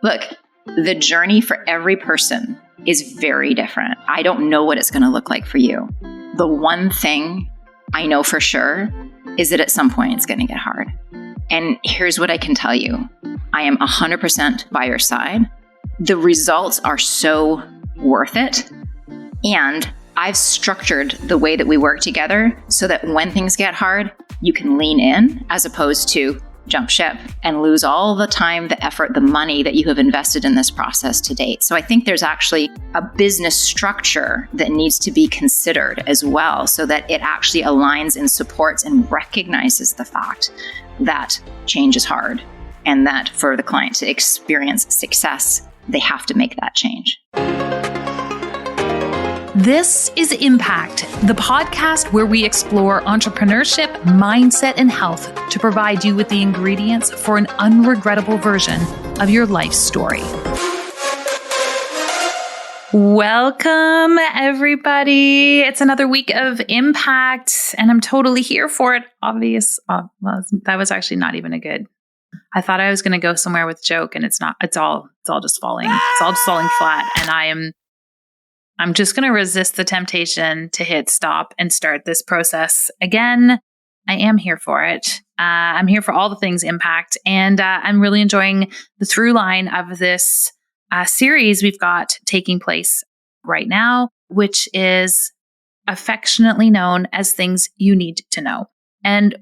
Look, the journey for every person is very different. I don't know what it's going to look like for you. The one thing I know for sure is that at some point it's going to get hard. And here's what I can tell you. I am 100% by your side. The results are so worth it. And I've structured the way that we work together so that when things get hard, you can lean in as opposed to jump ship and lose all the time, the effort, the money that you have invested in this process to date. So I think there's actually a business structure that needs to be considered as well so that it actually aligns and supports and recognizes the fact that change is hard and that for the client to experience success, they have to make that change. This is Impact, the podcast where we explore entrepreneurship, mindset, and health to provide you with the ingredients for an unregrettable version of your life story. Welcome, everybody. It's another week of Impact, and I'm totally here for it. That was actually not even a good. I thought I was going to go somewhere with joke, and it's not. It's all just falling. It's all just falling flat, and I'm just going to resist the temptation to hit stop and start this process again. I am here for it. I'm here for all the things Impact, and I'm really enjoying the through line of this series we've got taking place right now, which is affectionately known as Things You Need to Know. And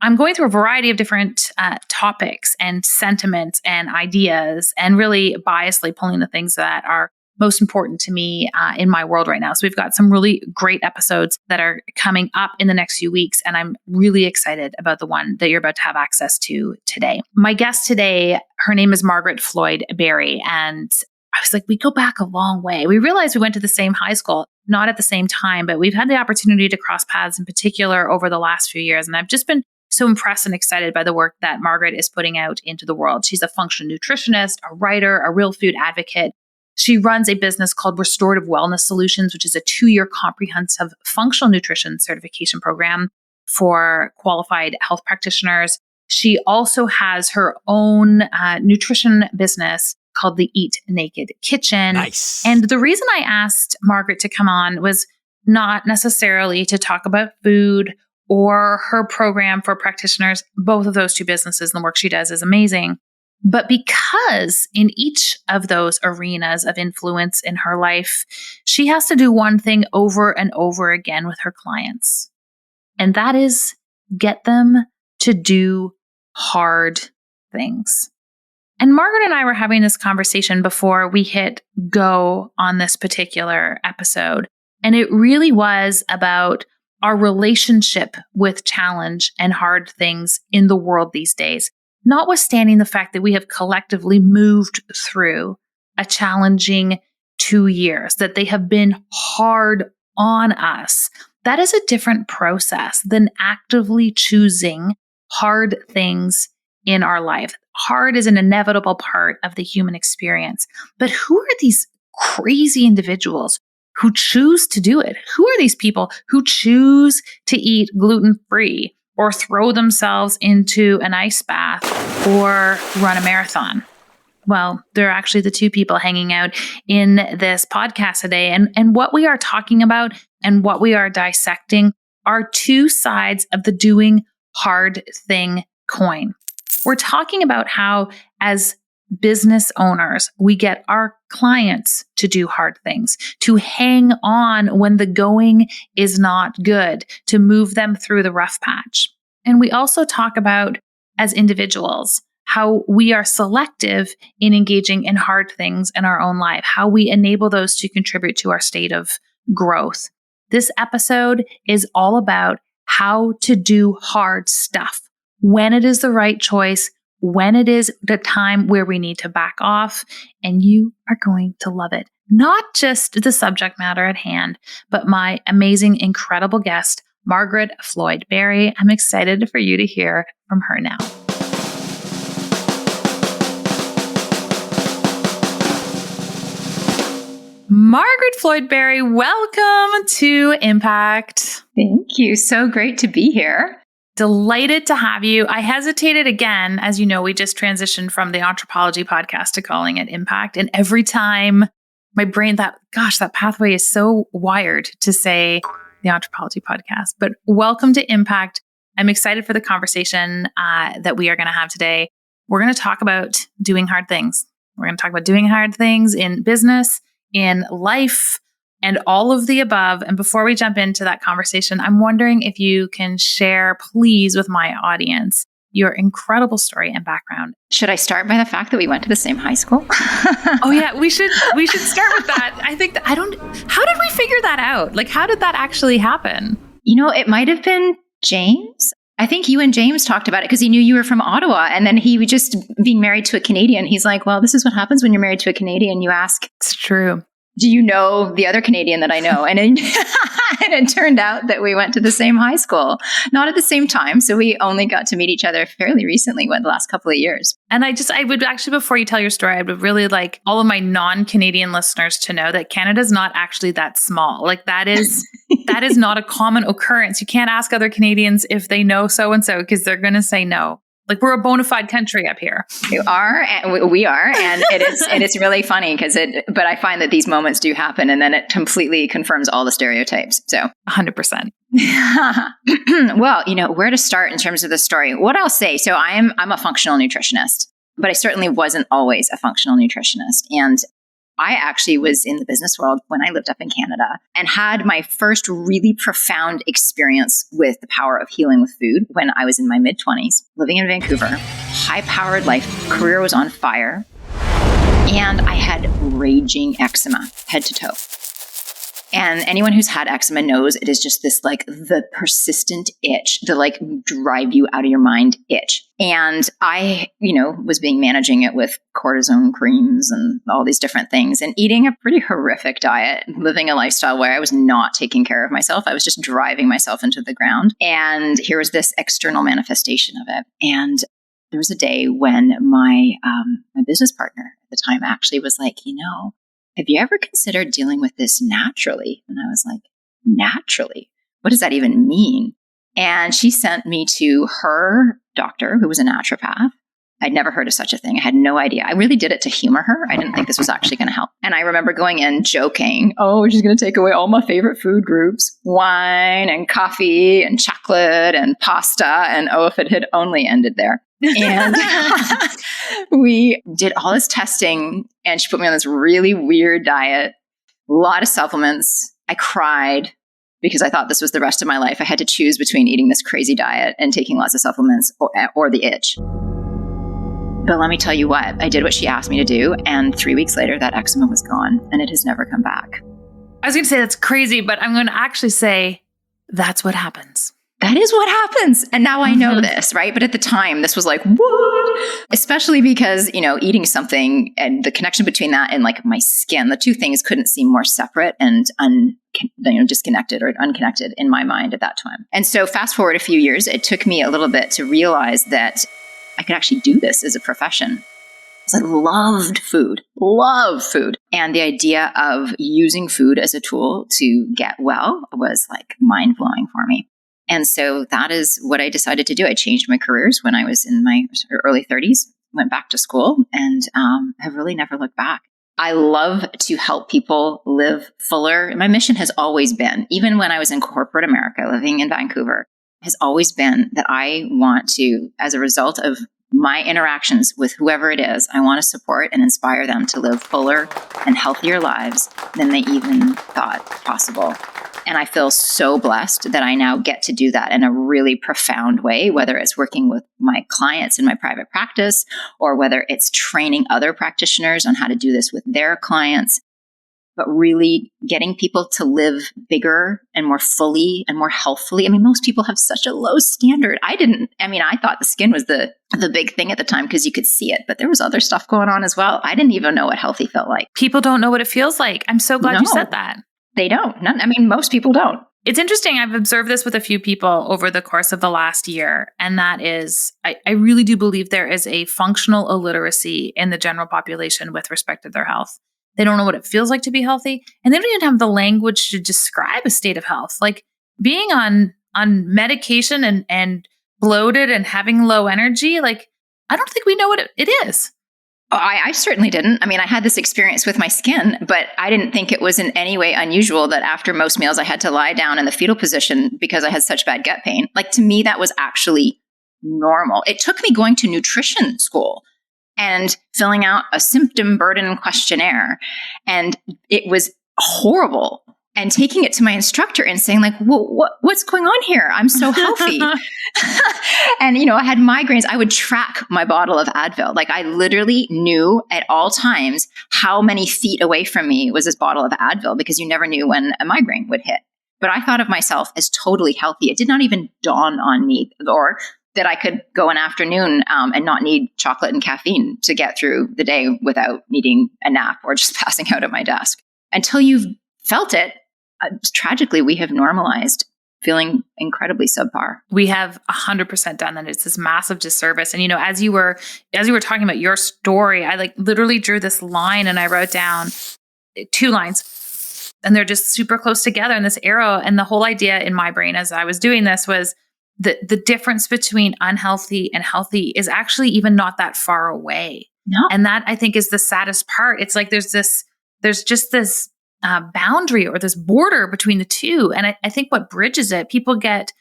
I'm going through a variety of different topics and sentiments and ideas, and really biasly pulling the things that are most important to me in my world right now. So we've got some really great episodes that are coming up in the next few weeks, and I'm really excited about the one that you're about to have access to today. My guest today, her name is Margaret Floyd Barry, and I was like, we go back a long way. We realized we went to the same high school, not at the same time, but we've had the opportunity to cross paths in particular over the last few years, and I've just been so impressed and excited by the work that Margaret is putting out into the world. She's a functional nutritionist, a writer, a real food advocate. She runs a business called Restorative Wellness Solutions, which is a 2-year comprehensive functional nutrition certification program for qualified health practitioners. She also has her own nutrition business called the Eat Naked Kitchen. Nice. And the reason I asked Margaret to come on was not necessarily to talk about food or her program for practitioners. Both of those two businesses and the work she does is amazing. But because in each of those arenas of influence in her life, she has to do one thing over and over again with her clients. And that is get them to do hard things. And Margaret and I were having this conversation before we hit go on this particular episode. And it really was about our relationship with challenge and hard things in the world these days. Notwithstanding the fact that we have collectively moved through a challenging 2 years, that they have been hard on us, that is a different process than actively choosing hard things in our life. Hard is an inevitable part of the human experience. But who are these crazy individuals who choose to do it? Who are these people who choose to eat gluten-free, or throw themselves into an ice bath, or run a marathon? Well, they're actually the two people hanging out in this podcast today. And what we are talking about and what we are dissecting are two sides of the doing hard thing coin. We're talking about how, as business owners, we get our clients to do hard things, to hang on when the going is not good, to move them through the rough patch. And we also talk about, as individuals, how we are selective in engaging in hard things in our own life, how we enable those to contribute to our state of growth. This episode is all about how to do hard stuff, when it is the right choice, when it is the time where we need to back off, and you are going to love it. Not just the subject matter at hand, but my amazing, incredible guest, Margaret Floyd Barry. I'm excited for you to hear from her now. Margaret Floyd Barry, welcome to Impact. Thank you. So great to be here. Delighted to have you. I hesitated again. As you know, we just transitioned from the anthropology podcast to calling it impact. And every time my brain that pathway is so wired to say the anthropology podcast. But welcome to Impact. I'm excited for the conversation that we are going to have today. We're going to talk about doing hard things. We're going to talk about doing hard things in business, in life, and all of the above. And before we jump into that conversation, I'm wondering if you can share, please, with my audience, your incredible story and background. Should I start by the fact that we went to the same high school? Oh yeah, we should start with that. I think how did we figure that out? Like, how did that actually happen? It might have been James. I think you and James talked about it because he knew you were from Ottawa, and then he was just being married to a Canadian. He's like, well, this is what happens when you're married to a Canadian. You ask, it's true. Do you know the other Canadian that I know? And it turned out that we went to the same high school, not at the same time. So we only got to meet each other fairly recently, the last couple of years. And I would actually, before you tell your story, I would really like all of my non-Canadian listeners to know that Canada's not actually that small. Like that is not a common occurrence. You can't ask other Canadians if they know so-and-so because they're going to say no. Like we're a bona fide country up here. You are, and we are, and it's really funny but I find that these moments do happen, and then it completely confirms all the stereotypes. So 100%. Well, where to start in terms of the story? What I'll say. So I'm a functional nutritionist, but I certainly wasn't always a functional nutritionist, and I actually was in the business world when I lived up in Canada and had my first really profound experience with the power of healing with food when I was in my mid-20s, living in Vancouver. High-powered life, career was on fire, and I had raging eczema, head to toe. And anyone who's had eczema knows it is just this the persistent itch, the drive you out of your mind itch. And I, was managing it with cortisone creams and all these different things and eating a pretty horrific diet, living a lifestyle where I was not taking care of myself. I was just driving myself into the ground. And here was this external manifestation of it. And there was a day when my business partner at the time actually was like, have you ever considered dealing with this naturally? And I was like, naturally? What does that even mean? And she sent me to her doctor, who was a naturopath. I'd never heard of such a thing. I had no idea. I really did it to humor her. I didn't think this was actually going to help. And I remember going in joking, oh, she's going to take away all my favorite food groups, wine and coffee and chocolate and pasta. And if it had only ended there. And we did all this testing, and she put me on this really weird diet, a lot of supplements. I cried because I thought this was the rest of my life. I had to choose between eating this crazy diet and taking lots of supplements or the itch. But let me tell you what, I did what she asked me to do, and 3 weeks later, that eczema was gone, and it has never come back. I was going to say that's crazy, but I'm going to actually say that's what happens. That is what happens. And now I know this, right? But at the time, this was like, what? Especially because, eating something and the connection between that and my skin, the two things couldn't seem more separate and disconnected or unconnected in my mind at that time. And so fast forward a few years, it took me a little bit to realize that I could actually do this as a profession. I loved food. And the idea of using food as a tool to get well was mind blowing for me. And so that is what I decided to do. I changed my careers when I was in my early 30s, went back to school, and have really never looked back. I love to help people live fuller. My mission has always been, even when I was in corporate America, living in Vancouver, has always been that I want to, as a result of my interactions with whoever it is, I want to support and inspire them to live fuller and healthier lives than they even thought possible. And I feel so blessed that I now get to do that in a really profound way, whether it's working with my clients in my private practice or whether it's training other practitioners on how to do this with their clients, but really getting people to live bigger and more fully and more healthfully. I mean, most people have such a low standard. I thought the skin was the big thing at the time because you could see it, but there was other stuff going on as well. I didn't even know what healthy felt like. People don't know what it feels like. I'm so glad you said that. They don't. Most people don't. It's interesting. I've observed this with a few people over the course of the last year. And that is, I really do believe there is a functional illiteracy in the general population with respect to their health. They don't know what it feels like to be healthy. And they don't even have the language to describe a state of health. Like being on medication and bloated and having low energy, like, I don't think we know what it is. Oh, I certainly didn't. I mean, I had this experience with my skin, but I didn't think it was in any way unusual that after most meals I had to lie down in the fetal position because I had such bad gut pain. Like, to me, that was actually normal. It took me going to nutrition school and filling out a symptom burden questionnaire. And it was horrible. And taking it to my instructor and saying, like, well, what's going on here? I'm so healthy. And, I had migraines. I would track my bottle of Advil. Like, I literally knew at all times how many feet away from me was this bottle of Advil, because you never knew when a migraine would hit. But I thought of myself as totally healthy. It did not even dawn on me, or that I could go an afternoon and not need chocolate and caffeine to get through the day without needing a nap or just passing out at my desk. Until you've felt it, tragically, we have normalized feeling incredibly subpar. We have 100% done that. It's this massive disservice. And, as you were talking about your story, I literally drew this line and I wrote down 2 lines, and they're just super close together in this arrow. And the whole idea in my brain as I was doing this was the difference between unhealthy and healthy is actually even not that far away. No. And that, I think, is the saddest part. It's like there's just this boundary or this border between the two. And I think what bridges it, people get,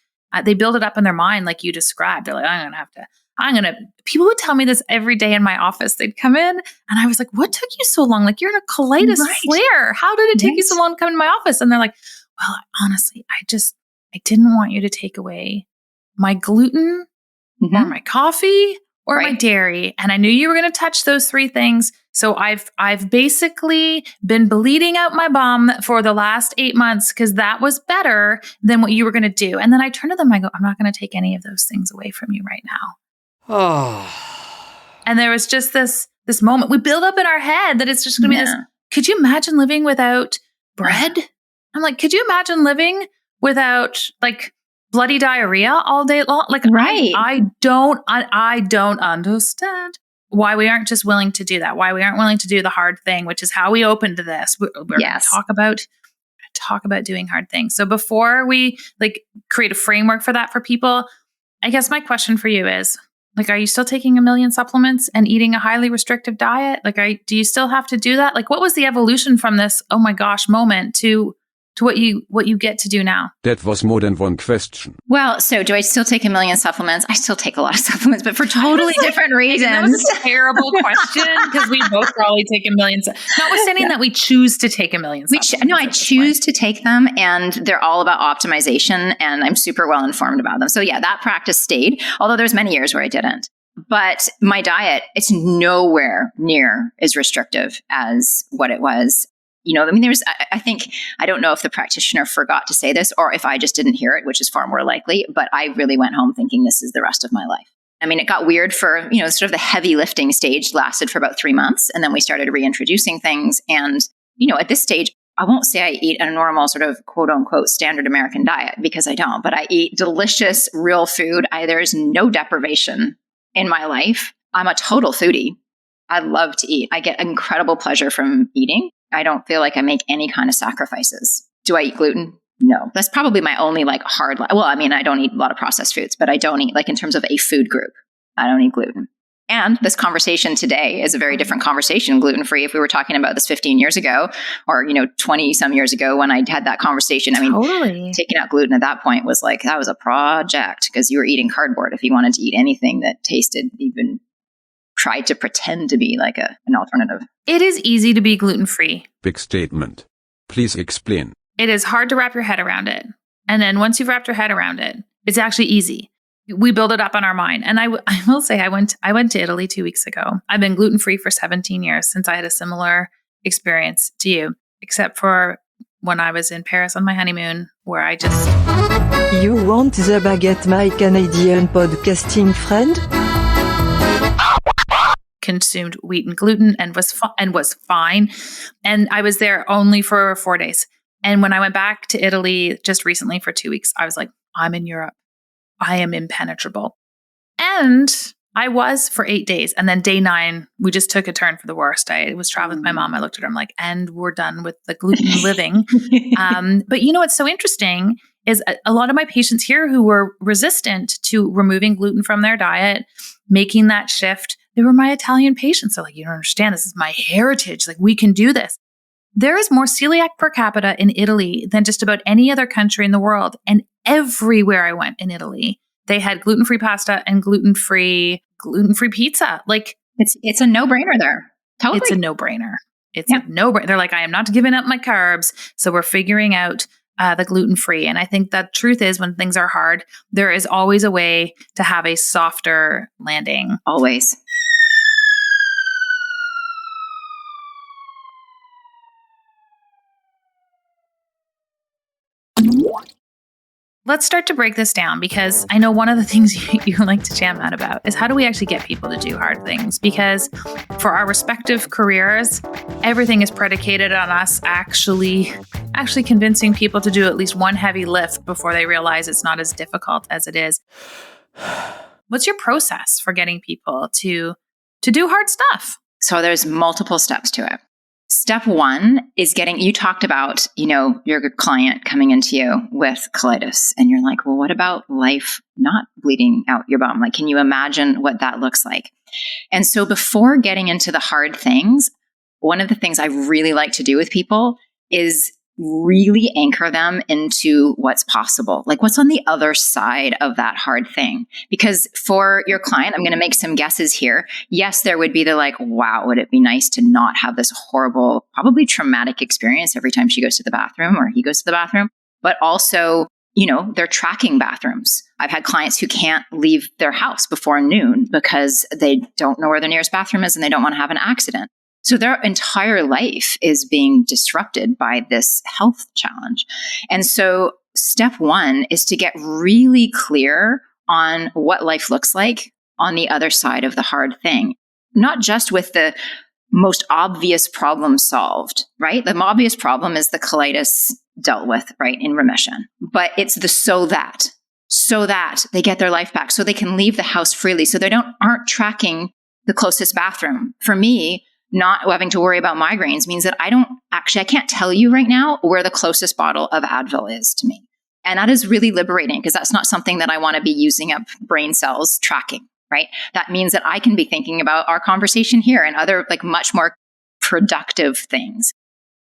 they build it up in their mind like you described. They're like, people would tell me this every day in my office. They'd come in and I was like, what took you so long? Like, you're in a colitis flare. How did it take you so long to come in my office? And they're like, well, honestly, I didn't want you to take away my gluten or my coffee or my dairy. And I knew you were going to touch those 3 things. So I've basically been bleeding out my bum for the last 8 months because that was better than what you were going to do. And then I turn to them, I go, I'm not going to take any of those things away from you right now. Oh. And there was just this moment we build up in our head that it's just going to be this. Could you imagine living without bread? I'm like, could you imagine living without bloody diarrhea all day long? Right. I don't understand why we aren't just willing to do that. Why we aren't willing to do the hard thing, which is how we opened this. We're going to talk about doing hard things. So before we create a framework for that for people, I guess my question for you is, are you still taking 1 million supplements and eating a highly restrictive diet? Do you still have to do that? What was the evolution from this, oh my gosh, moment to what you get to do now? That was more than one question. Well, so do I still take 1 million supplements? I still take a lot of supplements, but for totally different reasons. That was a terrible question because we both probably take 1 million. Notwithstanding that we choose to take 1 million supplements. I choose to take them, and they're all about optimization, and I'm super well informed about them. So yeah, that practice stayed, although there's many years where I didn't. But my diet, it's nowhere near as restrictive as what it was. I don't know if the practitioner forgot to say this or if I just didn't hear it, which is far more likely, but I really went home thinking this is the rest of my life. I mean, it got weird for, sort of the heavy lifting stage lasted for about 3 months. And then we started reintroducing things. And, at this stage, I won't say I eat a normal sort of quote unquote standard American diet because I don't, but I eat delicious, real food. There's no deprivation in my life. I'm a total foodie. I love to eat. I get incredible pleasure from eating. I don't feel like I make any kind of sacrifices. Do I eat gluten? No. That's probably my only hard. I don't eat a lot of processed foods, but I don't eat in terms of a food group. I don't eat gluten. And this conversation today is a very different conversation, gluten-free. If we were talking about this 15 years ago or, 20 some years ago when I had that conversation, totally. Taking out gluten at that point was that was a project because you were eating cardboard if you wanted to eat anything that tasted even tried to pretend to be an alternative. It is easy to be gluten-free. Big statement. Please explain. It is hard to wrap your head around it. And then once you've wrapped your head around it, it's actually easy. We build it up in our mind. And I will say, I went to Italy 2 weeks ago. I've been gluten-free for 17 years since I had a similar experience to you, except for when I was in Paris on my honeymoon, where I just... You want the baguette, my Canadian podcasting friend? Consumed wheat and gluten and was fine. And I was there only for 4 days. And when I went back to Italy just recently for 2 weeks, I was like, I'm in Europe. I am impenetrable. And I was for 8 days. And then day 9, we just took a turn for the worst. I was traveling with my mom. I looked at her. I'm like, and we're done with the gluten living. But what's so interesting is a lot of my patients here who were resistant to removing gluten from their diet, making that shift. They were my Italian patients. They're like, you don't understand. This is my heritage. Like, we can do this. There is more celiac per capita in Italy than just about any other country in the world. And everywhere I went in Italy, they had gluten-free pasta and gluten-free pizza. Like, it's a no-brainer there. Totally. It's a no-brainer. It's a no-brainer. They're like, I am not giving up my carbs. So we're figuring out the gluten-free. And I think the truth is, when things are hard, there is always a way to have a softer landing. Always. Let's start to break this down, because I know one of the things you like to jam out about is how do we actually get people to do hard things? Because for our respective careers, everything is predicated on us actually convincing people to do at least one heavy lift before they realize it's not as difficult as it is. What's your process for getting people to do hard stuff? So there's multiple steps to it. Step one is you talked about, your client coming into you with colitis, and you're like, well, what about life not bleeding out your bum? Like, can you imagine what that looks like? And so before getting into the hard things, one of the things I really like to do with people is really anchor them into what's possible, like what's on the other side of that hard thing. Because for your client, I'm going to make some guesses here. Yes, there would be the like, wow, would it be nice to not have this horrible, probably traumatic experience every time she goes to the bathroom or he goes to the bathroom, but also, they're tracking bathrooms. I've had clients who can't leave their house before noon because they don't know where the nearest bathroom is and they don't want to have an accident. So their entire life is being disrupted by this health challenge. And so step one is to get really clear on what life looks like on the other side of the hard thing, not just with the most obvious problem solved, right? The obvious problem is the colitis dealt with, right, in remission. But it's the so that they get their life back, so they can leave the house freely, so they aren't tracking the closest bathroom. For me, not having to worry about migraines means that I can't tell you right now where the closest bottle of Advil is to me. And that is really liberating, because that's not something that I want to be using up brain cells tracking, right? That means that I can be thinking about our conversation here and other like much more productive things.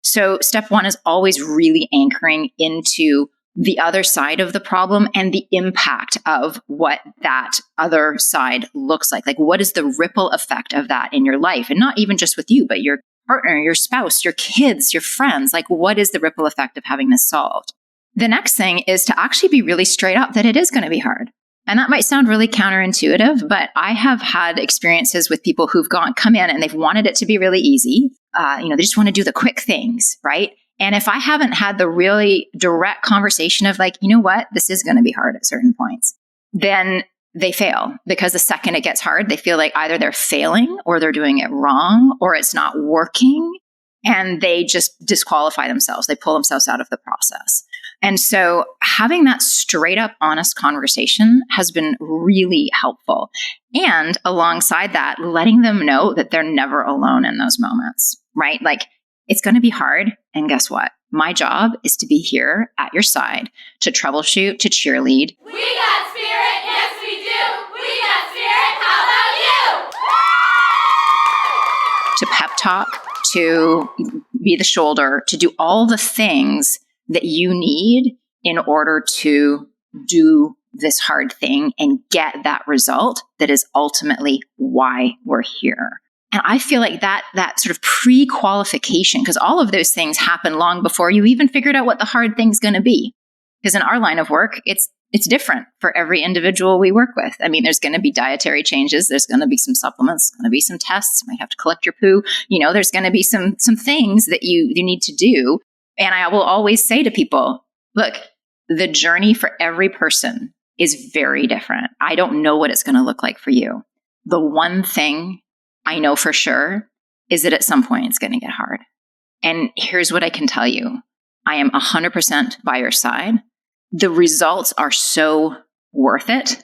So step one is always really anchoring into the other side of the problem and the impact of what that other side looks like. Like, what is the ripple effect of that in your life? And not even just with you, but your partner, your spouse, your kids, your friends. Like, what is the ripple effect of having this solved? The next thing is to actually be really straight up that it is going to be hard. And that might sound really counterintuitive, but I have had experiences with people who've come in and they've wanted it to be really easy. They just want to do the quick things, right? And if I haven't had the really direct conversation of like, you know what, this is going to be hard at certain points, then they fail, because the second it gets hard, they feel like either they're failing or they're doing it wrong or it's not working, and they just disqualify themselves. They pull themselves out of the process. And so having that straight up, honest conversation has been really helpful. And alongside that, letting them know that they're never alone in those moments, right? Like, it's going to be hard. And guess what? My job is to be here at your side to troubleshoot, to cheerlead. We got spirit. Yes, we do. We got spirit. How about you? To pep talk, to be the shoulder, to do all the things that you need in order to do this hard thing and get that result that is ultimately why we're here. And I feel like that sort of pre-qualification, because all of those things happen long before you even figured out what the hard thing's going to be. Because in our line of work, it's different for every individual we work with. I mean, there's going to be dietary changes. There's going to be some supplements, going to be some tests. You might have to collect your poo. There's going to be some things that you need to do. And I will always say to people, look, the journey for every person is very different. I don't know what it's going to look like for you. The one thing I know for sure is that at some point it's going to get hard. And here's what I can tell you. I am 100% by your side. The results are so worth it.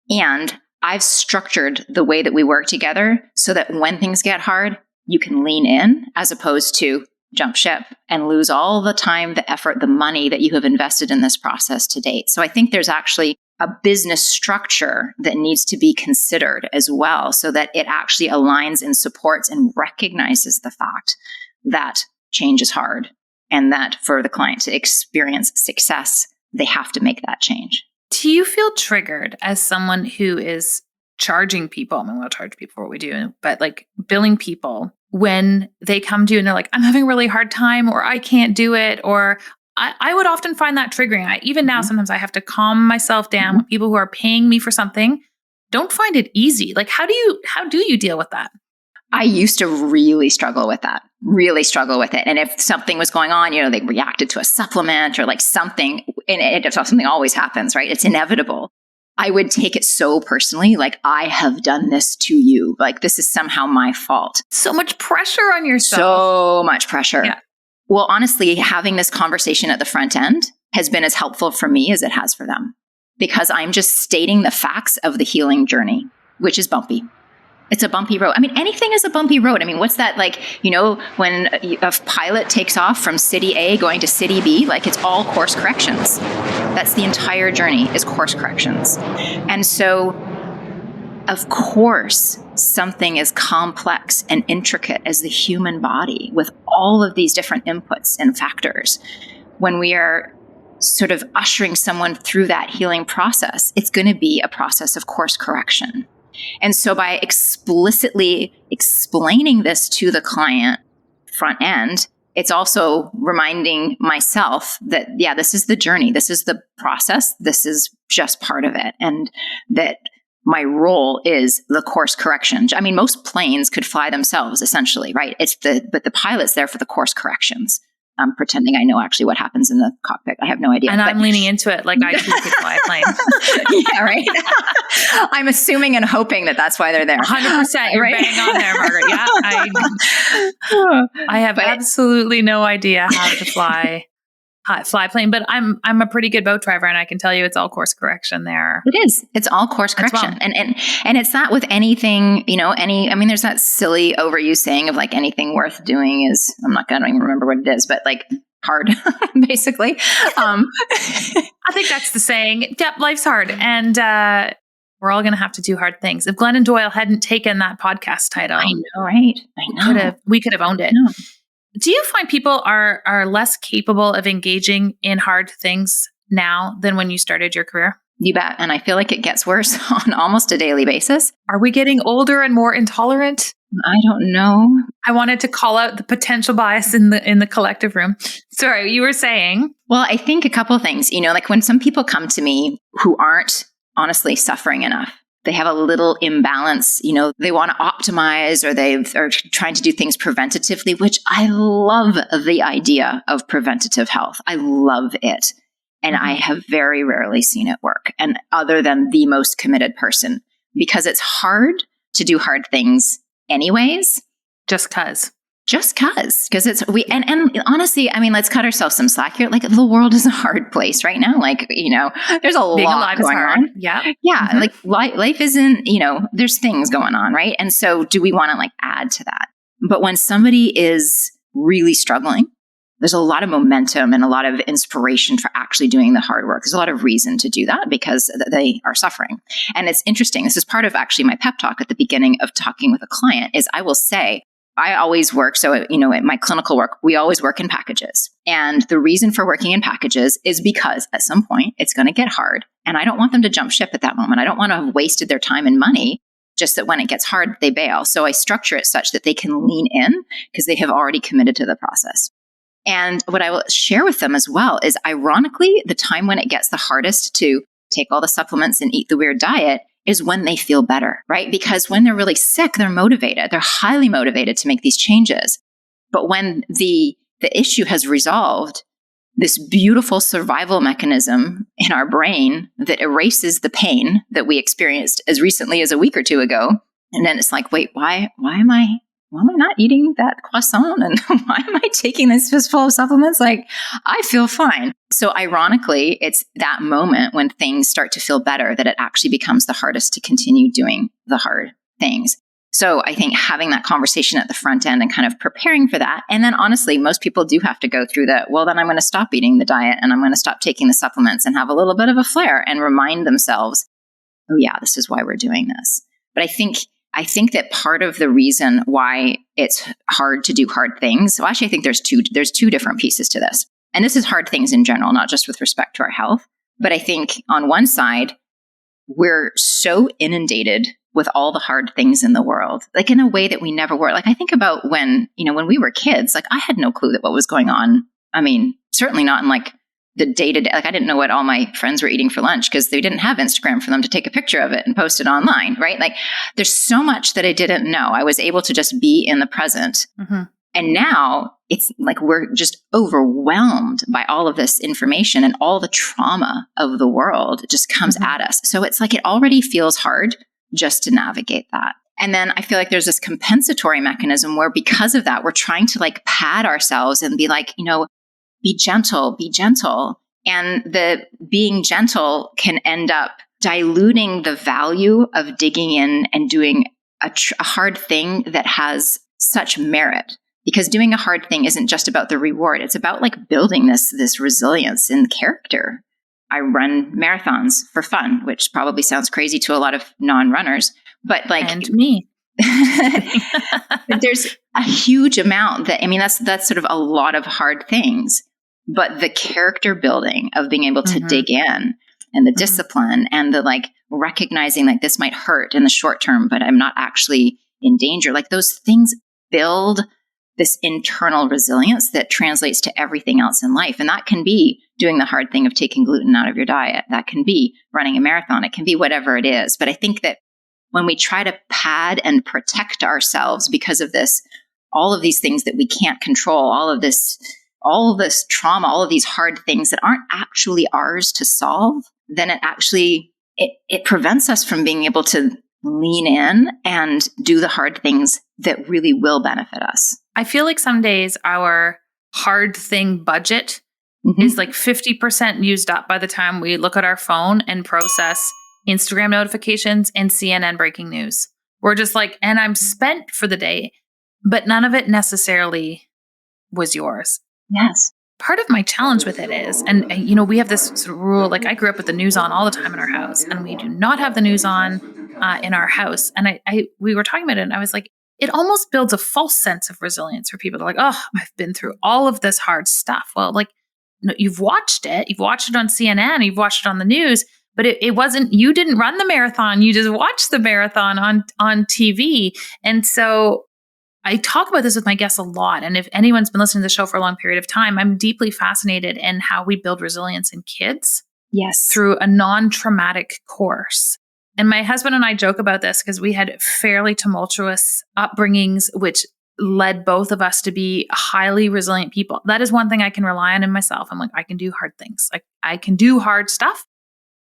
And I've structured the way that we work together so that when things get hard, you can lean in as opposed to, jump ship and lose all the time, the effort, the money that you have invested in this process to date. So I think there's actually a business structure that needs to be considered as well, so that it actually aligns and supports and recognizes the fact that change is hard, and that for the client to experience success, they have to make that change. Do you feel triggered as someone who is charging people? I mean, we'll charge people for what we do, but like billing people when they come to you and they're like, I'm having a really hard time, or I can't do it, or I would often find that triggering. Even now, sometimes I have to calm myself down. When people who are paying me for something don't find it easy. Like, how do you deal with that? I used to really struggle with that, And if something was going on, they reacted to a supplement or like something, and something always happens, right? It's inevitable. I would take it so personally, like, I have done this to you. Like, this is somehow my fault. So much pressure on yourself. So much pressure. Yeah. Well, honestly, having this conversation at the front end has been as helpful for me as it has for them, because I'm just stating the facts of the healing journey, which is bumpy. It's a bumpy road. I mean, anything is a bumpy road. I mean, what's that like, when a pilot takes off from city A going to city B, like, it's all course corrections. That's the entire journey, is course corrections. And so, of course, something as complex and intricate as the human body, with all of these different inputs and factors, when we are sort of ushering someone through that healing process, it's going to be a process of course correction. And so by explicitly explaining this to the client front end, it's also reminding myself that, yeah, this is the journey. This is the process. This is just part of it. And that my role is the course correction. I mean, most planes could fly themselves, essentially, right? But the pilot's there for the course corrections. I'm pretending I know actually what happens in the cockpit. I have no idea. And I'm leaning into it like I too could fly a plane. Yeah, right? I'm assuming and hoping that that's why they're there. 100%. You're right? bang on there, Margaret. Yeah. I have absolutely no idea how to fly a plane, but I'm a pretty good boat driver, and I can tell you it's all course correction there. It is. It's all course correction. Well. And it's not with anything, there's that silly overused saying of like, anything worth doing is, I don't even remember what it is, but like hard, basically. I think that's the saying. Yep, life's hard. And we're all going to have to do hard things. If Glennon Doyle hadn't taken that podcast title, I know, right? I know. We could have owned it. Do you find people are less capable of engaging in hard things now than when you started your career? You bet. And I feel like it gets worse on almost a daily basis. Are we getting older and more intolerant? I don't know. I wanted to call out the potential bias in the collective room. Sorry, you were saying? Well, I think a couple of things, like when some people come to me who aren't honestly suffering enough, they have a little imbalance, they want to optimize, or they are trying to do things preventatively, which I love the idea of preventative health. I love it. And I have very rarely seen it work, and other than the most committed person, because it's hard to do hard things anyways. Just cause it's and honestly, I mean, let's cut ourselves some slack here. Like, the world is a hard place right now. Like, there's a lot going on. Yeah. Mm-hmm. Like life isn't, there's things going on, right? And so do we want to like add to that? But when somebody is really struggling, there's a lot of momentum and a lot of inspiration for actually doing the hard work. There's a lot of reason to do that because they are suffering. And it's interesting. This is part of actually my pep talk at the beginning of talking with a client is I will say, I always work. So, at my clinical work, we always work in packages. And the reason for working in packages is because at some point it's going to get hard. And I don't want them to jump ship at that moment. I don't want to have wasted their time and money, just that when it gets hard, they bail. So I structure it such that they can lean in because they have already committed to the process. And what I will share with them as well is, ironically, the time when it gets the hardest to take all the supplements and eat the weird diet is when they feel better, right? Because when they're really sick, they're motivated. They're highly motivated to make these changes. But when the issue has resolved, this beautiful survival mechanism in our brain that erases the pain that we experienced as recently as a week or two ago. And then it's like, wait, why am I not eating that croissant? And why am I taking this fistful of supplements? Like, I feel fine. So ironically, it's that moment when things start to feel better that it actually becomes the hardest to continue doing the hard things. So I think having that conversation at the front end and kind of preparing for that. And then honestly, most people do have to go through that. Well, then I'm going to stop eating the diet and I'm going to stop taking the supplements and have a little bit of a flare and remind themselves, oh yeah, this is why we're doing this. But I think that part of the reason why it's hard to do hard things, well, actually, I think there's two different pieces to this. And this is hard things in general, not just with respect to our health. But I think on one side, we're so inundated with all the hard things in the world, like in a way that we never were. Like I think about when we were kids, like I had no clue that what was going on. I mean, certainly not in like the day-to-day, like I didn't know what all my friends were eating for lunch because they didn't have Instagram for them to take a picture of it and post it online, right? Like there's so much that I didn't know. I was able to just be in the present. Mm-hmm. And now it's like we're just overwhelmed by all of this information and all the trauma of the world just comes at us. So it's like it already feels hard just to navigate that. And then I feel like there's this compensatory mechanism where because of that, we're trying to like pad ourselves and be like, be gentle, be gentle. And the being gentle can end up diluting the value of digging in and doing a hard thing that has such merit. Because doing a hard thing isn't just about the reward. It's about like building this resilience in character. I run marathons for fun, which probably sounds crazy to a lot of non-runners, but like and me. But there's a huge amount that's sort of a lot of hard things. But the character building of being able to dig in and the discipline and the like recognizing like this might hurt in the short term, but I'm not actually in danger. Like those things build this internal resilience that translates to everything else in life. And that can be doing the hard thing of taking gluten out of your diet. That can be running a marathon. It can be whatever it is. But I think that when we try to pad and protect ourselves because of this, all of these things that we can't control, all of this trauma, all of these hard things that aren't actually ours to solve, then it prevents us from being able to lean in and do the hard things that really will benefit us. I feel like some days our hard thing budget is like 50% used up by the time we look at our phone and process Instagram notifications and CNN breaking news. We're just like, and I'm spent for the day, but none of it necessarily was yours. Yes. Part of my challenge with it is, and we have this sort of rule, like I grew up with the news on all the time in our house, and we do not have the news on in our house. And we were talking about it, and I was like, it almost builds a false sense of resilience for people. They're like, oh, I've been through all of this hard stuff. Well, like, no, you've watched it on CNN, you've watched it on the news, but it wasn't, you didn't run the marathon. You just watched the marathon on TV. And so I talk about this with my guests a lot. And if anyone's been listening to the show for a long period of time, I'm deeply fascinated in how we build resilience in kids. Yes. Through a non-traumatic course. And my husband and I joke about this because we had fairly tumultuous upbringings, which led both of us to be highly resilient people. That is one thing I can rely on in myself. I'm like, I can do hard things. Like I can do hard stuff,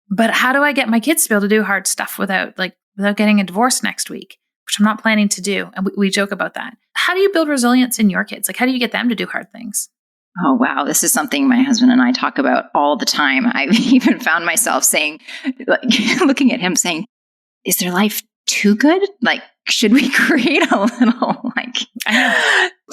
but how do I get my kids to be able to do hard stuff without getting a divorce next week, which I'm not planning to do. And we joke about that. How do you build resilience in your kids? Like, how do you get them to do hard things? Oh, wow. This is something my husband and I talk about all the time. I've even found myself saying, like, looking at him saying, is their life too good? Like, should we create a little, like,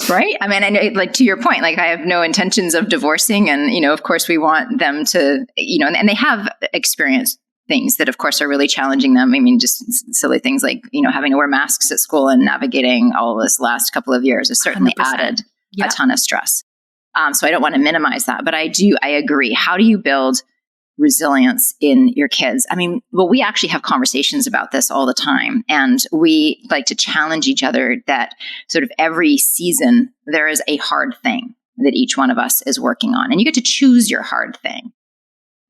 right? I mean, I know, like, to your point, like, I have no intentions of divorcing. And, of course, we want them to, and they have experienced things that, of course, are really challenging them. I mean, just silly things like, having to wear masks at school and navigating all this last couple of years has certainly 100%. added a ton of stress. So I don't want to minimize that, but I agree. How do you build resilience in your kids? I mean, well, we actually have conversations about this all the time, and we like to challenge each other that sort of every season there is a hard thing that each one of us is working on, and you get to choose your hard thing.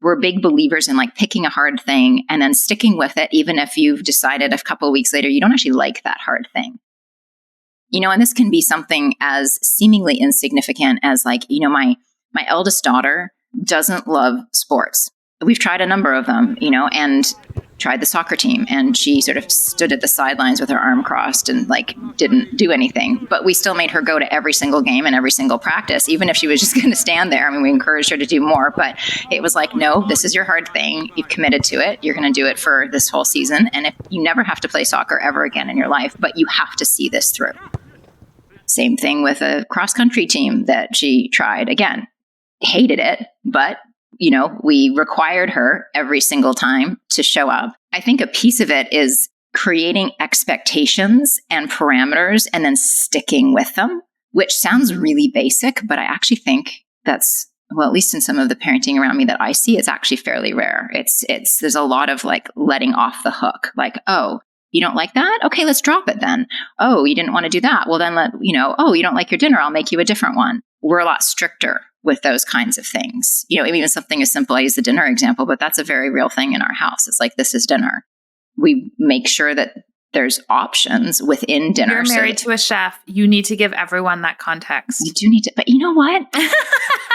We're big believers in like picking a hard thing and then sticking with it, even if you've decided a couple of weeks later you don't actually like that hard thing. And this can be something as seemingly insignificant as like, my eldest daughter doesn't love sports. We've tried a number of them, and tried the soccer team, and she sort of stood at the sidelines with her arm crossed and like didn't do anything. But we still made her go to every single game and every single practice, even if she was just going to stand there. I mean, we encouraged her to do more, but it was like, no, this is your hard thing. You've committed to it. You're going to do it for this whole season. And if you never have to play soccer ever again in your life, but you have to see this through. Same thing with a cross country team that she tried. Again, hated it, but we required her every single time to show up. I think a piece of it is creating expectations and parameters and then sticking with them, which sounds really basic, but I actually think that's, well, at least in some of the parenting around me that I see, it's actually fairly rare. There's a lot of like letting off the hook, like, oh, you don't like that? Okay, let's drop it then. Oh, you didn't want to do that? Well, then oh, you don't like your dinner? I'll make you a different one. We're a lot stricter with those kinds of things. Even something as simple, I use the dinner example, but that's a very real thing in our house. It's like, this is dinner. We make sure that there's options within dinner. You're married to a chef. You need to give everyone that context. You do need to, but you know what?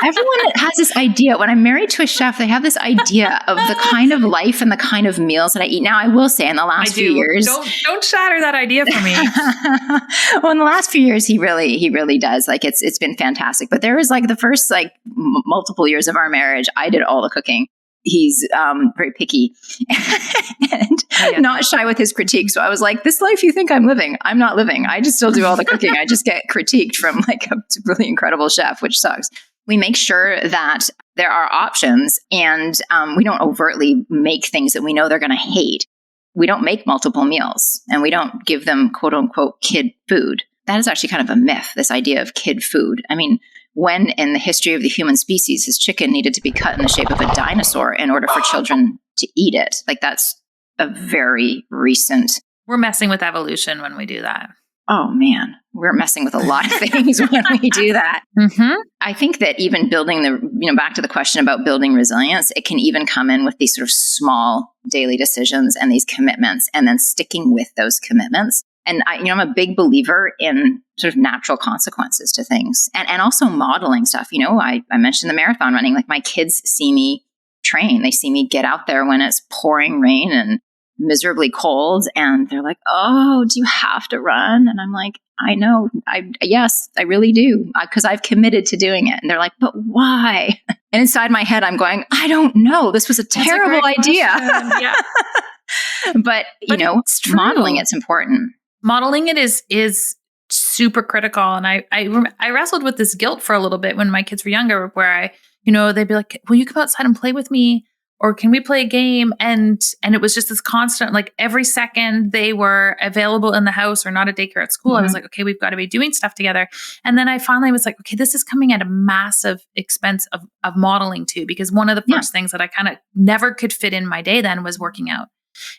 Everyone has this idea. When I'm married to a chef, they have this idea of the kind of life and the kind of meals that I eat. Now, I will say in the last few years, don't shatter that idea for me. Well, in the last few years, he really does. Like it's been fantastic. But there was like the first multiple years of our marriage, I did all the cooking. He's very picky and not shy with his critique. So I was like, this life you think I'm living, I'm not living. I just still do all the cooking. I just get critiqued from like a really incredible chef, which sucks. We make sure that there are options, and we don't overtly make things that we know they're going to hate. We don't make multiple meals, and we don't give them quote unquote kid food. That is actually kind of a myth, this idea of kid food. I mean, when in the history of the human species has chicken needed to be cut in the shape of a dinosaur in order for children to eat it? Like, that's a very recent. We're messing with evolution when we do that. Oh man, we're messing with a lot of things when we do that. Mm-hmm. I think that even building back to the question about building resilience, it can even come in with these sort of small daily decisions and these commitments, and then sticking with those commitments. And I'm a big believer in sort of natural consequences to things, and also modeling stuff. I mentioned the marathon running. Like, my kids see me train. They see me get out there when it's pouring rain and miserably cold, and they're like, oh, do you have to run? And I'm like, I know. Yes, I really do, because I've committed to doing it. And they're like, but why? And inside my head, I'm going, I don't know. This was a terrible idea. Yeah. but modeling it's important. Modeling it is super critical. And I wrestled with this guilt for a little bit when my kids were younger, where they'd be like, will you come outside and play with me? Or can we play a game? And it was just this constant, like, every second they were available in the house or not at daycare at school. Mm-hmm. I was like, okay, we've got to be doing stuff together. And then I finally was like, okay, this is coming at a massive expense of modeling too, because one of the first things that I kind of never could fit in my day then was working out.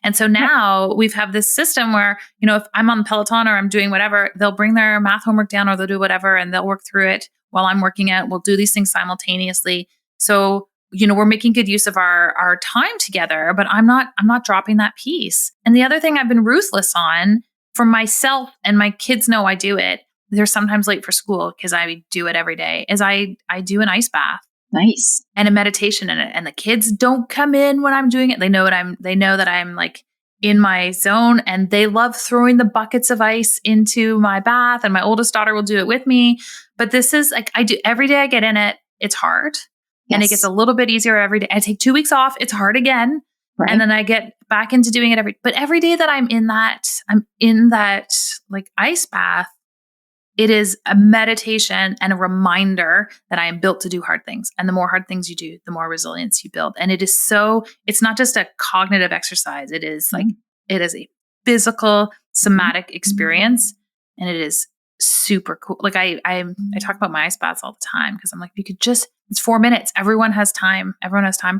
And so now we've have this system where, if I'm on the Peloton or I'm doing whatever, they'll bring their math homework down or they'll do whatever, and they'll work through it while I'm working out. We'll do these things simultaneously. So, we're making good use of our time together, but I'm not dropping that piece. And the other thing I've been ruthless on for myself, and my kids know I do it, they're sometimes late for school because I do it every day, is I do an ice bath. Nice. And a meditation in it. And the kids don't come in when I'm doing it. They know that I'm like in my zone, and they love throwing the buckets of ice into my bath, and my oldest daughter will do it with me. But this is like, I do every day I get in it. It's hard. Yes. And it gets a little bit easier every day. I take 2 weeks off. It's hard again. Right. And then I get back into doing it but every day that I'm in that like ice bath, it is a meditation and a reminder that I am built to do hard things. And the more hard things you do, the more resilience you build. And it's not just a cognitive exercise. It is it is a physical, somatic experience. And it is super cool. Like I talk about my ice baths all the time, because I'm like, it's 4 minutes. Everyone has time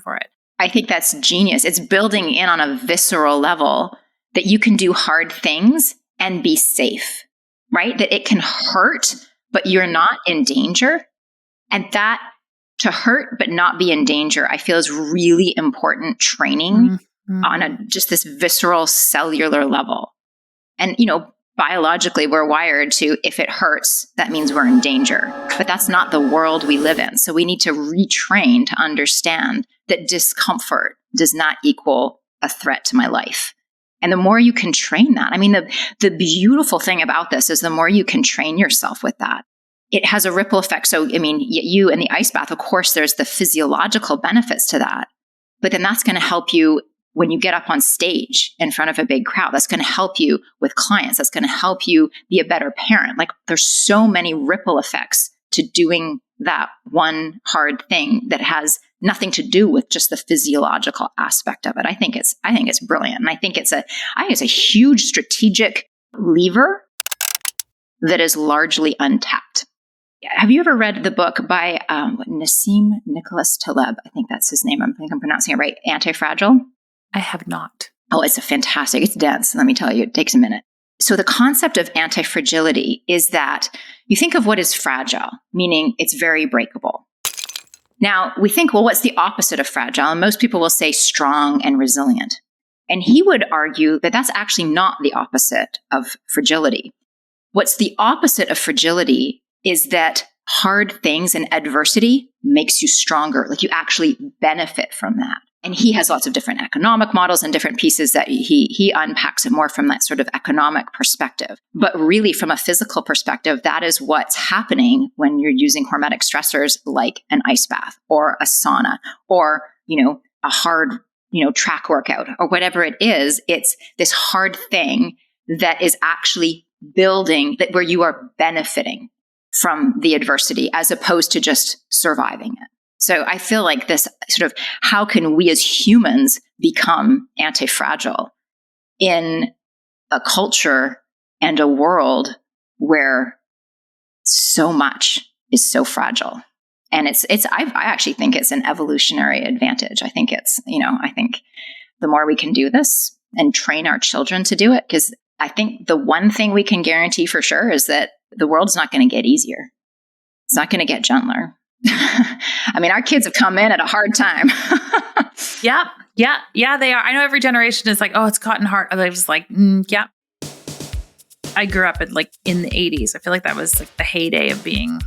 for it. I think that's genius. It's building in on a visceral level that you can do hard things and be safe, right? That it can hurt, but you're not in danger. And that to hurt but not be in danger, I feel, is really important training on just this visceral cellular level. And, biologically, we're wired to, if it hurts, that means we're in danger. But that's not the world we live in. So we need to retrain to understand that discomfort does not equal a threat to my life. And the more you can train that, I mean, the beautiful thing about this is the more you can train yourself with that, it has a ripple effect. So, I mean, you and the ice bath, of course, there's the physiological benefits to that, but then that's going to help you when you get up on stage in front of a big crowd. That's going to help you with clients. That's going to help you be a better parent. Like, there's so many ripple effects to doing that one hard thing that has nothing to do with just the physiological aspect of it. I think it's brilliant. And I think it's a huge strategic lever that is largely untapped. Have you ever read the book by Nassim Nicholas Taleb? I think that's his name. I think I'm pronouncing it right. Anti-Fragile? I have not. Oh, it's it's dense. Let me tell you, it takes a minute. So the concept of anti-fragility is that you think of what is fragile, meaning it's very breakable. Now, we think, well, what's the opposite of fragile? And most people will say strong and resilient. And he would argue that that's actually not the opposite of fragility. What's the opposite of fragility is that hard things and adversity makes you stronger. Like, you actually benefit from that. And he has lots of different economic models and different pieces that he unpacks it more from that sort of economic perspective. But really, from a physical perspective, that is what's happening when you're using hormetic stressors like an ice bath or a sauna or, a hard, track workout or whatever it is. It's this hard thing that is actually building, that where you are benefiting from the adversity as opposed to just surviving it. So I feel like this sort of, how can we as humans become anti-fragile in a culture and a world where so much is so fragile? And I actually think it's an evolutionary advantage. I think I think the more we can do this and train our children to do it, because I think the one thing we can guarantee for sure is that the world's not going to get easier. It's not going to get gentler. I mean, our kids have come in at a hard time. Yeah, they are. I know every generation is like, oh, it's gotten hard. I was like, yeah. I grew up in the 80s. I feel like that was like the heyday of being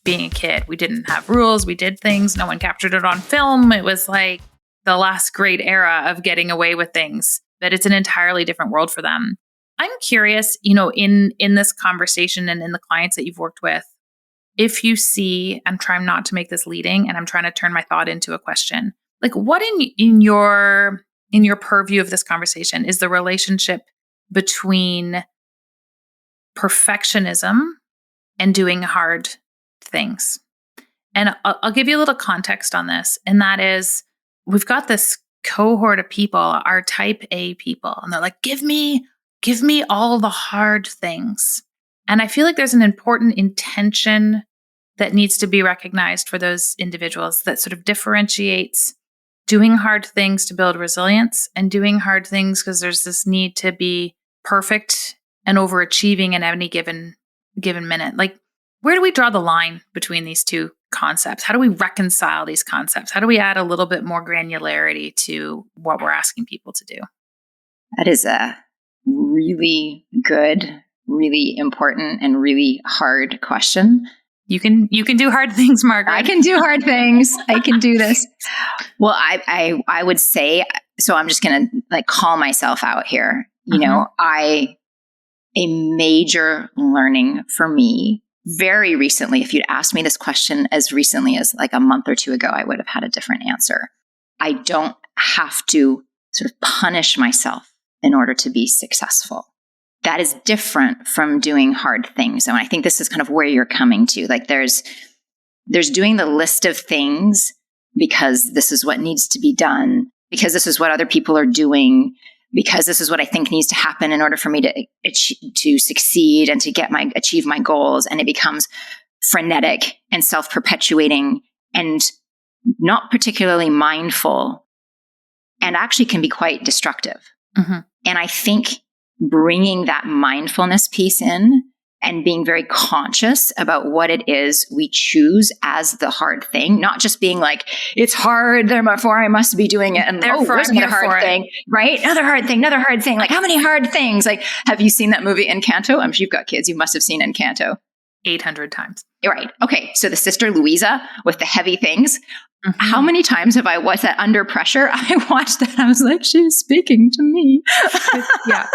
a kid. We didn't have rules. We did things. No one captured it on film. It was like the last great era of getting away with things, but it's an entirely different world for them. I'm curious, in this conversation and in the clients that you've worked with, if you see, I'm trying not to make this leading and I'm trying to turn my thought into a question, like what in your purview of this conversation is the relationship between perfectionism and doing hard things? And I'll give you a little context on this. And that is, we've got this cohort of people, our type A people, and they're like, give me all the hard things. And I feel like there's an important intention that needs to be recognized for those individuals that sort of differentiates doing hard things to build resilience and doing hard things because there's this need to be perfect and overachieving in any given minute. Like, where do we draw the line between these two concepts? How do we reconcile these concepts? How do we add a little bit more granularity to what we're asking people to do? That is a really good, really important, and really hard question. You can do hard things, Margaret. I can do hard things. I can do this. Well, I would say, so I'm just going to call myself out here. A major learning for me very recently, if you'd asked me this question as recently as a month or two ago, I would have had a different answer. I don't have to sort of punish myself in order to be successful. That is different from doing hard things. And I think this is kind of where you're coming to. There's doing the list of things because this is what needs to be done, because this is what other people are doing, because this is what I think needs to happen in order for me to succeed and to achieve my goals. And it becomes frenetic and self-perpetuating and not particularly mindful, and actually can be quite destructive. Mm-hmm. And I think bringing that mindfulness piece in and being very conscious about what it is we choose as the hard thing, not just being like, it's hard, therefore I must be doing it. And there's another hard thing, right? Another hard thing. Like, how many hard things? Like, have you seen that movie Encanto? I'm sure you've got kids. You must have seen Encanto. 800 times. Right. Okay. So the sister Louisa with the heavy things. How many times have I watched that under pressure? I watched that. I was like, she's speaking to me. Yeah.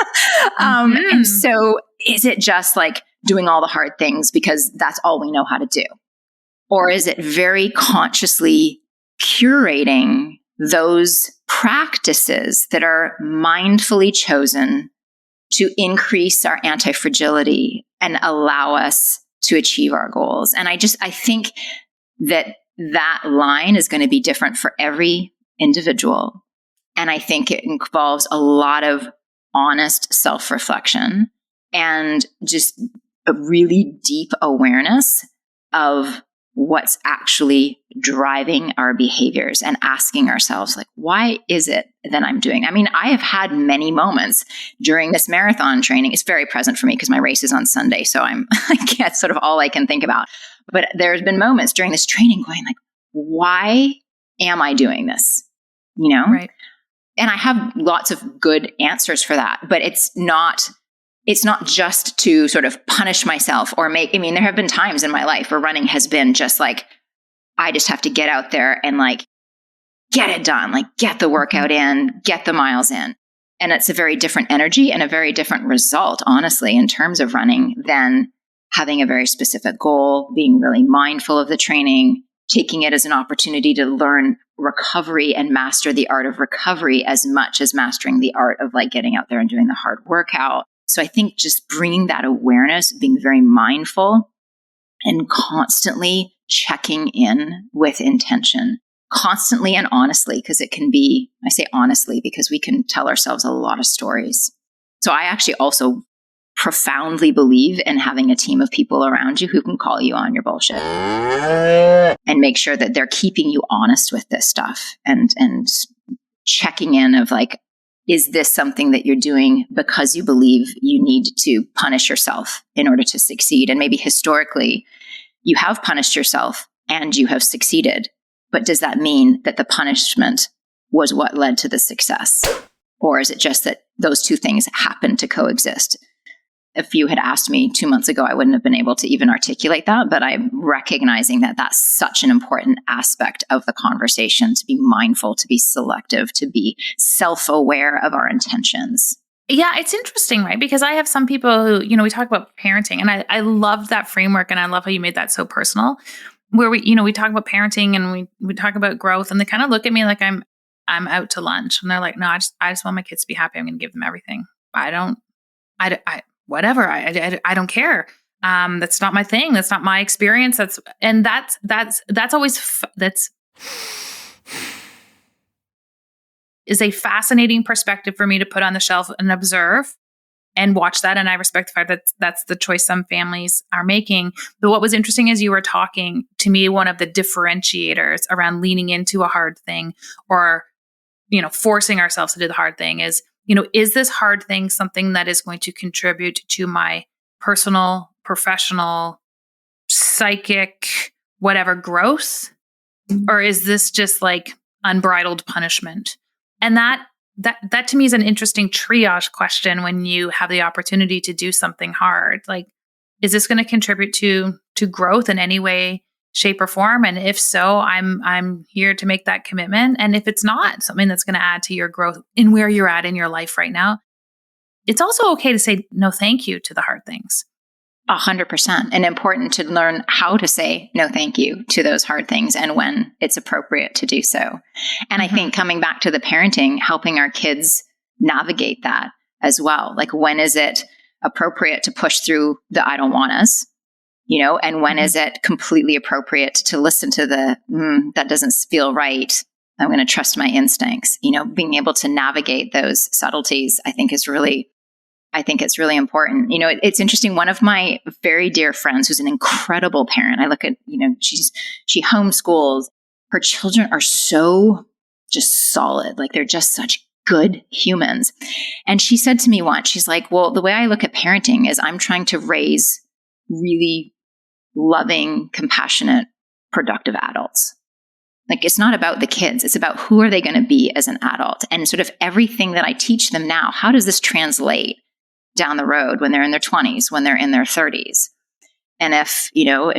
And so is it just like doing all the hard things because that's all we know how to do? Or is it very consciously curating those practices that are mindfully chosen to increase our anti-fragility and allow us to achieve our goals? And I think that line is going to be different for every individual. And I think it involves a lot of honest self-reflection and just a really deep awareness of what's actually driving our behaviors and asking ourselves, like, why is it that I'm doing? I mean, I have had many moments during this marathon training. It's very present for me because my race is on Sunday. So that's sort of all I can think about. But there's been moments during this training going like, why am I doing this? Right. And I have lots of good answers for that, but it's not just to sort of punish myself or there have been times in my life where running has been just like, I just have to get out there and like, get it done, like get the workout in, get the miles in. And it's a very different energy and a very different result, honestly, in terms of running than having a very specific goal, being really mindful of the training, taking it as an opportunity to learn recovery and master the art of recovery as much as mastering the art of like getting out there and doing the hard workout. So I think just bringing that awareness, being very mindful and constantly checking in with intention, constantly and honestly, because it can be, I say honestly, because we can tell ourselves a lot of stories. So I actually also profoundly believe in having a team of people around you who can call you on your bullshit and make sure that they're keeping you honest with this stuff and checking in of like, is this something that you're doing because you believe you need to punish yourself in order to succeed? And maybe historically you have punished yourself and you have succeeded, but does that mean that the punishment was what led to the success? Or is it just that those two things happen to coexist? If you had asked me 2 months ago, I wouldn't have been able to even articulate that, but I'm recognizing that that's such an important aspect of the conversation, to be mindful, to be selective, to be self-aware of our intentions. Yeah, it's interesting, right? Because I have some people who, we talk about parenting, and I love that framework, and I love how you made that so personal, where we talk about parenting and we talk about growth, and they kind of look at me like I'm out to lunch, and they're like, no, I just want my kids to be happy. I'm going to give them everything. Whatever. I don't care. That's not my thing. That's not my experience. That's always is a fascinating perspective for me to put on the shelf and observe and watch that. And I respect the fact that that's the choice some families are making. But what was interesting as you were talking to me, one of the differentiators around leaning into a hard thing or, forcing ourselves to do the hard thing is this hard thing something that is going to contribute to my personal, professional, psychic, whatever growth? Or is this just like unbridled punishment? And that to me is an interesting triage question when you have the opportunity to do something hard. Like, is this going to contribute to growth in any way, shape, or form? And if so, I'm here to make that commitment. And if it's not something that's going to add to your growth in where you're at in your life right now, it's also okay to say no thank you to the hard things. 100%. And important to learn how to say no thank you to those hard things and when it's appropriate to do so. And I think coming back to the parenting, helping our kids navigate that as well. Like, when is it appropriate to push through the I don't want us? And when is it completely appropriate to listen to the, that doesn't feel right. I'm going to trust my instincts. Being able to navigate those subtleties, I think it's really important. It's interesting. One of my very dear friends who's an incredible parent, I look at, she homeschools. Her children are so just solid. Like, they're just such good humans. And she said to me once, she's like, well, the way I look at parenting is I'm trying to raise really loving, compassionate, productive adults. Like, it's not about the kids. It's about who are they going to be as an adult, and sort of everything that I teach them now. How does this translate down the road when they're in their 20s, when they're in their 30s? And if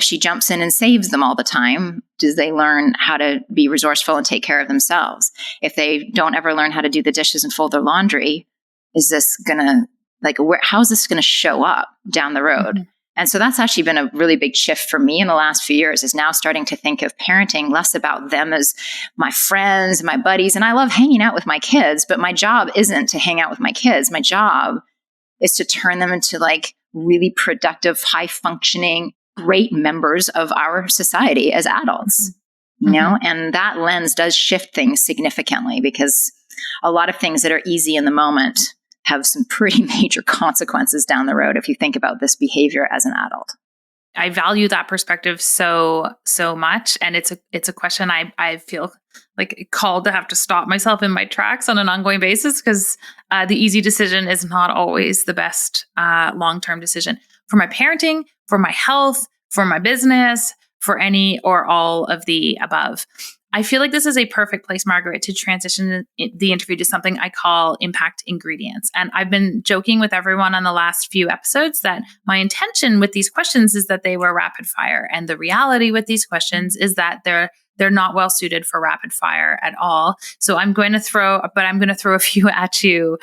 she jumps in and saves them all the time, do they learn how to be resourceful and take care of themselves? If they don't ever learn how to do the dishes and fold their laundry, is this going to, how is this going to show up down the road? Mm-hmm. And so that's actually been a really big shift for me in the last few years, is now starting to think of parenting less about them as my friends, my buddies. And I love hanging out with my kids, but my job isn't to hang out with my kids. My job is to turn them into really productive, high functioning, great members of our society as adults, and that lens does shift things significantly, because a lot of things that are easy in the moment have some pretty major consequences down the road if you think about this behavior as an adult. I value that perspective so much. And it's a question I feel called to have to stop myself in my tracks on an ongoing basis, because the easy decision is not always the best long-term decision for my parenting, for my health, for my business, for any or all of the above. I feel like this is a perfect place, Margaret, to transition the interview to something I call impact ingredients. And I've been joking with everyone on the last few episodes that my intention with these questions is that they were rapid fire. And the reality with these questions is that they're not well suited for rapid fire at all. So I'm going to throw a few at you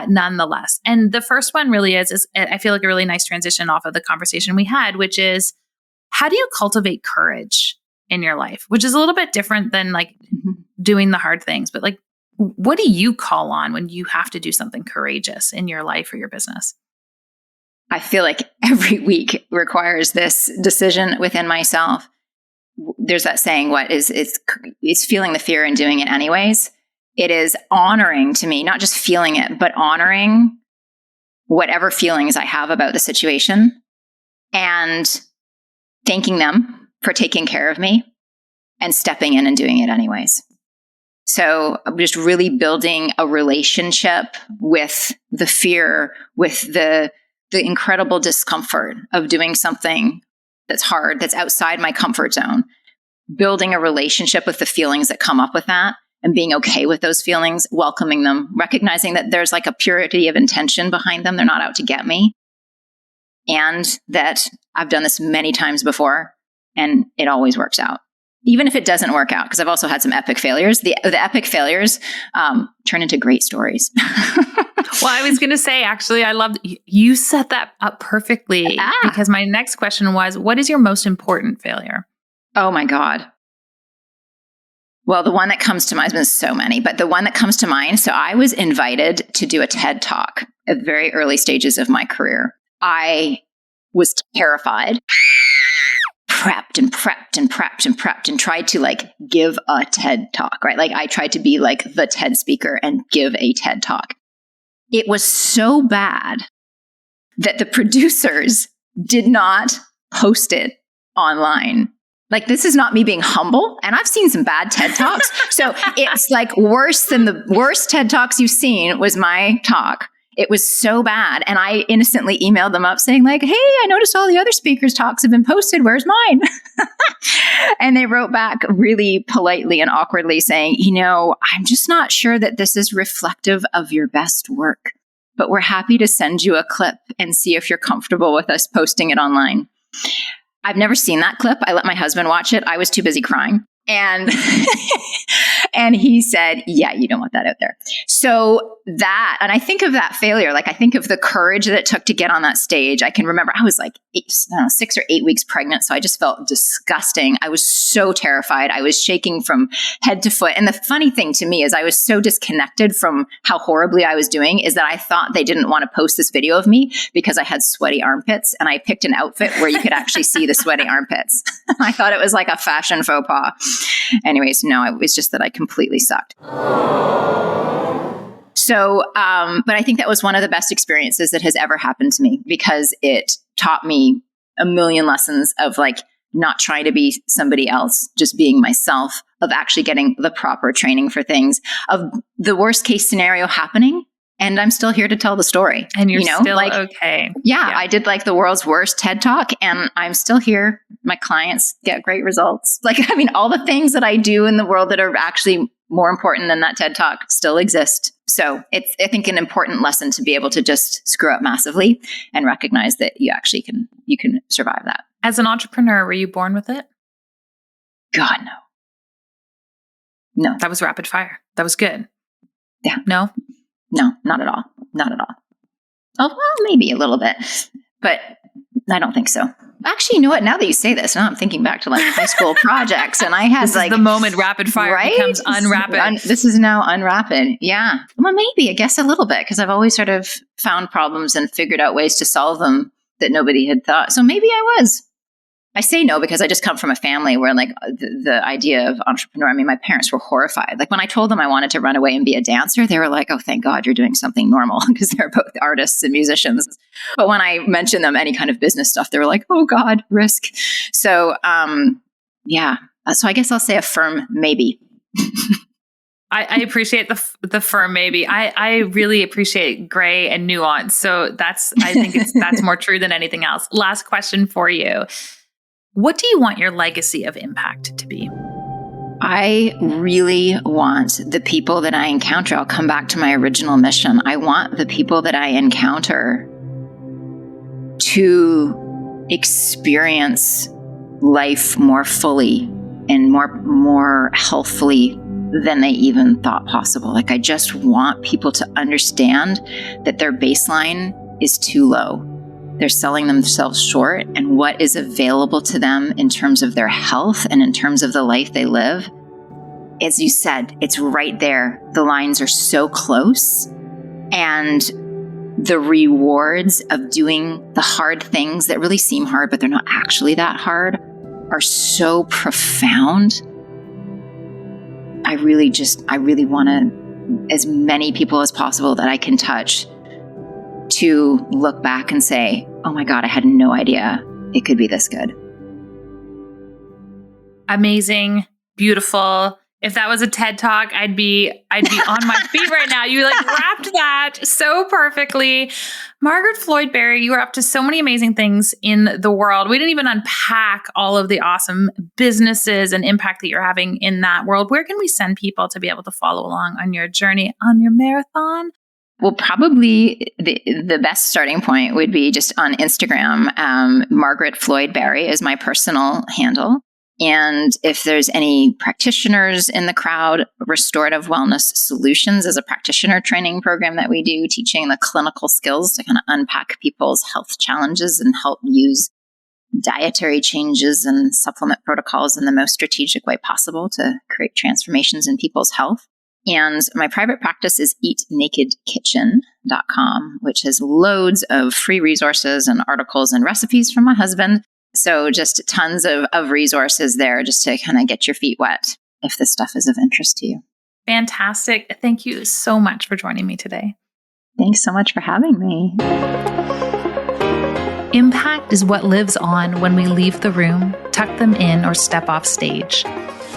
nonetheless. And the first one really is I feel like a really nice transition off of the conversation we had, which is, how do you cultivate courage in your life? Which is a little bit different than doing the hard things, but what do you call on when you have to do something courageous in your life or your business? I feel like every week requires this decision within myself. There's that saying, it's feeling the fear and doing it anyways. It is honoring to me, not just feeling it, but honoring whatever feelings I have about the situation and thanking them for taking care of me and stepping in and doing it anyways. So I'm just really building a relationship with the fear, with the incredible discomfort of doing something that's hard, that's outside my comfort zone, building a relationship with the feelings that come up with that and being okay with those feelings, welcoming them, recognizing that there's a purity of intention behind them. They're not out to get me. And that I've done this many times before and it always works out. Even if it doesn't work out, because I've also had some epic failures. The epic failures turn into great stories. Well, I was going to say, actually, I loved you set that up perfectly because my next question was, what is your most important failure? Oh my God. Well, the one that comes to mind, has been so many, but the one that comes to mind, so I was invited to do a TED Talk at very early stages of my career. I was terrified, prepped and tried to give a TED Talk, right? I tried to be the TED speaker and give a TED Talk. It was so bad that the producers did not post it online. This is not me being humble. And I've seen some bad TED Talks. So it's worse than the worst TED Talks you've seen was my talk. It was so bad. And I innocently emailed them up saying hey, I noticed all the other speakers' talks have been posted. Where's mine? And they wrote back really politely and awkwardly saying, I'm just not sure that this is reflective of your best work, but we're happy to send you a clip and see if you're comfortable with us posting it online. I've never seen that clip. I let my husband watch it. I was too busy crying. And and he said, yeah, you don't want that out there. So that, and I think of that failure, I think of the courage that it took to get on that stage. I can remember I was 6 or 8 weeks pregnant. So I just felt disgusting. I was so terrified. I was shaking from head to foot. And the funny thing to me is I was so disconnected from how horribly I was doing is that I thought they didn't want to post this video of me because I had sweaty armpits. And I picked an outfit where you could actually see the sweaty armpits. I thought it was a fashion faux pas. Anyways, no, it was just that I completely sucked. So, but I think that was one of the best experiences that has ever happened to me because it taught me a million lessons of not trying to be somebody else, just being myself, of actually getting the proper training for things, of the worst case scenario happening. And I'm still here to tell the story. And you're still okay. Yeah, I did the world's worst TED Talk and I'm still here. My clients get great results. All the things that I do in the world that are actually more important than that TED Talk still exist. So it's, I think, an important lesson to be able to just screw up massively and recognize that you can survive that. As an entrepreneur, were you born with it? God, no. No. That was rapid fire. That was good. Yeah. No? No, not at all. Not at all. Oh, well, maybe a little bit, but I don't think so. Actually, you know what? Now that you say this, now I'm thinking back to like high school projects, and I had This is the moment rapid fire becomes unrapid. This is now unrapid. Yeah. Well, maybe, I guess a little bit, because I've always sort of found problems and figured out ways to solve them that nobody had thought. So maybe I was. I say no because I just come from a family where like the idea of entrepreneur, I mean, my parents were horrified. Like when I told them I wanted to run away and be a dancer, they were like, oh, thank God you're doing something normal, because they're both artists and musicians. But when I mentioned them any kind of business stuff, they were like, oh God, risk. So yeah. So I guess I'll say a firm maybe. I appreciate the firm maybe. I really appreciate gray and nuance. So I think that's more true than anything else. Last question for you. What do you want your legacy of impact to be? I really want the people that I encounter. I'll come back to my original mission. I want the people that I encounter to experience life more fully and more healthfully than they even thought possible. Like I just want people to understand that their baseline is too low. They're selling themselves short, and what is available to them in terms of their health and in terms of the life they live, as you said, it's right there. The lines are so close, and the rewards of doing the hard things that really seem hard, but they're not actually that hard, are so profound. I really want to, as many people as possible that I can touch, to look back and say, oh my God, I had no idea it could be this good. Amazing. Beautiful. If that was a TED Talk, I'd be on my feet right now. You like wrapped that so perfectly. Margaret Floyd Barry, you are up to so many amazing things in the world. We didn't even unpack all of the awesome businesses and impact that you're having in that world. Where can we send people to be able to follow along on your journey, on your marathon? Well, probably the best starting point would be just on Instagram. Margaret Floyd Barry is my personal handle. And if there's any practitioners in the crowd, Restorative Wellness Solutions is a practitioner training program that we do, teaching the clinical skills to kind of unpack people's health challenges and help use dietary changes and supplement protocols in the most strategic way possible to create transformations in people's health. And my private practice is eatnakedkitchen.com, which has loads of free resources and articles and recipes from my husband. So just tons of resources there just to kind of get your feet wet if this stuff is of interest to you. Fantastic. Thank you so much for joining me today. Thanks so much for having me. Impact is what lives on when we leave the room, tuck them in, or step off stage.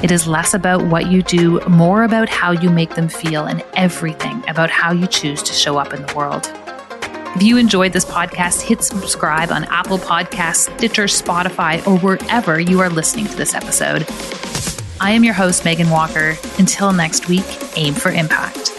It is less about what you do, more about how you make them feel, and everything about how you choose to show up in the world. If you enjoyed this podcast, hit subscribe on Apple Podcasts, Stitcher, Spotify, or wherever you are listening to this episode. I am your host, Megan Walker. Until next week, aim for impact.